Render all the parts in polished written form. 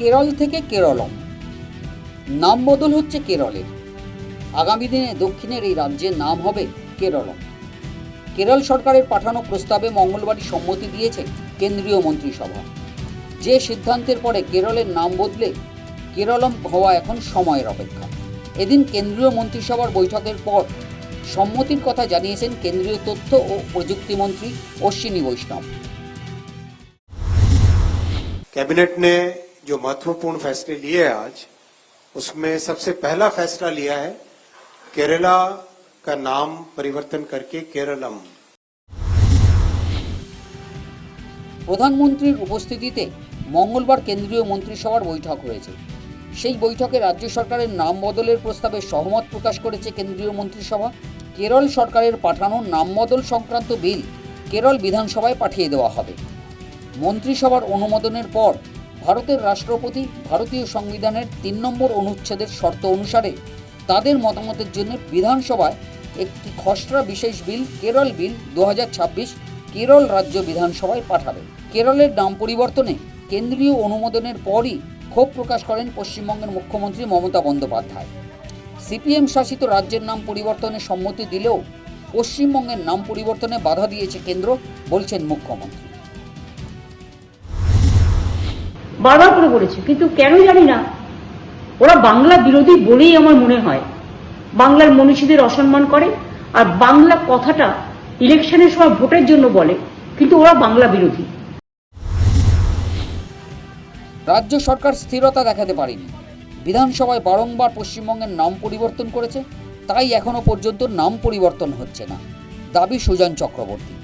কেরল থেকে কেরলম নাম বদল হচ্ছে কেরলের। আগামী দিনে দক্ষিণের এই রাজ্যের নাম হবে কেরলম। কেরল সরকারের পাঠানো প্রস্তাবে মঙ্গলবারই সম্মতি দিয়েছে কেন্দ্রীয় মন্ত্রিসভা। যে সিদ্ধান্তের পরে কেরলের নাম বদলে কেরলম হওয়া এখন সময়ের অপেক্ষা। এদিন কেন্দ্রীয় মন্ত্রিসভার বৈঠকের পর সম্মতির কথা জানিয়েছেন কেন্দ্রীয় তথ্য ও প্রযুক্তি মন্ত্রী অশ্বিনী বৈষ্ণব। कैबिनेट ने जो महत्वपूर्ण फैसले लिए आज, उसमें सबसे पहला फैसला लिया है केरला का नाम परिवर्तन करके केरलम। প্রধানমন্ত্রীর উপস্থিতিতে মঙ্গলবার কেন্দ্রীয় মন্ত্রিসভার বৈঠক হয়েছে। সেই বৈঠকে রাজ্য সরকারের নাম বদলের প্রস্তাবে সহমত প্রকাশ করেছে কেন্দ্রীয় মন্ত্রিসভা। কেরল সরকারের পাঠানো নাম বদল সংক্রান্ত বিল কেরল বিধানসভায় পাঠিয়ে দেওয়া হবে। মন্ত্রিসভার অনুমোদনের পর ভারতের রাষ্ট্রপতি ভারতীয় সংবিধানের ৩ নম্বর অনুচ্ছেদের শর্ত অনুসারে তাদের মতামতের জন্য বিধানসভায় একটি খসড়া বিশেষ বিল কেরল বিল ২০২৬ কেরল রাজ্য বিধানসভায় পাঠাবে। কেরলের নাম পরিবর্তনে কেন্দ্রীয় অনুমোদনের পরই ক্ষোভ প্রকাশ করেন পশ্চিমবঙ্গের মুখ্যমন্ত্রী মমতা বন্দ্যোপাধ্যায়। সিপিএম শাসিত রাজ্যের নাম পরিবর্তনে সম্মতি দিলেও পশ্চিমবঙ্গের নাম পরিবর্তনে বাধা দিয়েছে কেন্দ্র, বলছেন মুখ্যমন্ত্রী। বারবার করে বলেছে, কিন্তু কেন জানি না ওরা বাংলা বিরোধী বলেই আমার মনে হয়। বাংলার মনীষীদের অসম্মান করে, আর বাংলা কথাটা ইলেকশনের সময় ভোটের জন্য বলে, কিন্তু ওরা বাংলা বিরোধী। রাজ্য সরকার স্থিরতা দেখাতে পারেনি। বিধানসভায় বারংবার পশ্চিমবঙ্গের নাম পরিবর্তন করেছে, তাই এখনো পর্যন্ত নাম পরিবর্তন হচ্ছে না, দাবি সুজন চক্রবর্তী।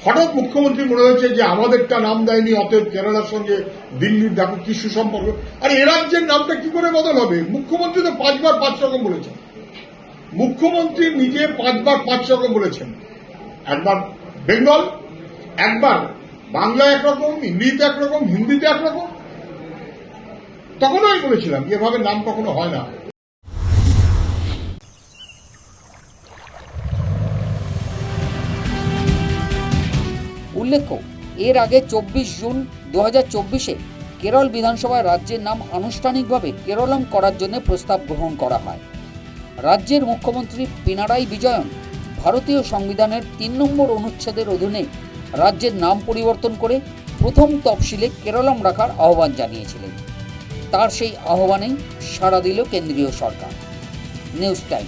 হঠাৎ মুখ্যমন্ত্রী মনে হয়েছে যে আমাদেরটা নাম দেয়নি, অতএব কেরালার সঙ্গে দিল্লির দেখো কি সুসম্পর্ক। আর এ রাজ্যের নামটা কি করে বদল হবে? মুখ্যমন্ত্রী তো 5 বার 5 রকম বলেছেন। মুখ্যমন্ত্রী নিজে 5 বার 5 রকম বলেছেন। একবার বেঙ্গল, একবার বাংলা একরকম, ইংরেজিতে একরকম, হিন্দিতে একরকম। তখনও আমি বলেছিলাম এভাবে নাম কখনো হয় না। উল্লেখ্য, এর আগে 24 জুন 2024-এ কেরল বিধানসভায় রাজ্যের নাম আনুষ্ঠানিকভাবে কেরলম করার জন্য প্রস্তাব গ্রহণ করা হয়। রাজ্যের মুখ্যমন্ত্রী পিনারাই বিজয়ন ভারতীয় সংবিধানের ৩ নম্বর অনুচ্ছেদের অধীনে রাজ্যের নাম পরিবর্তন করে প্রথম তফসিলে কেরলম রাখার আহ্বান জানিয়েছিলেন। তার সেই আহ্বানেই সাড়া দিল কেন্দ্রীয় সরকার। News time.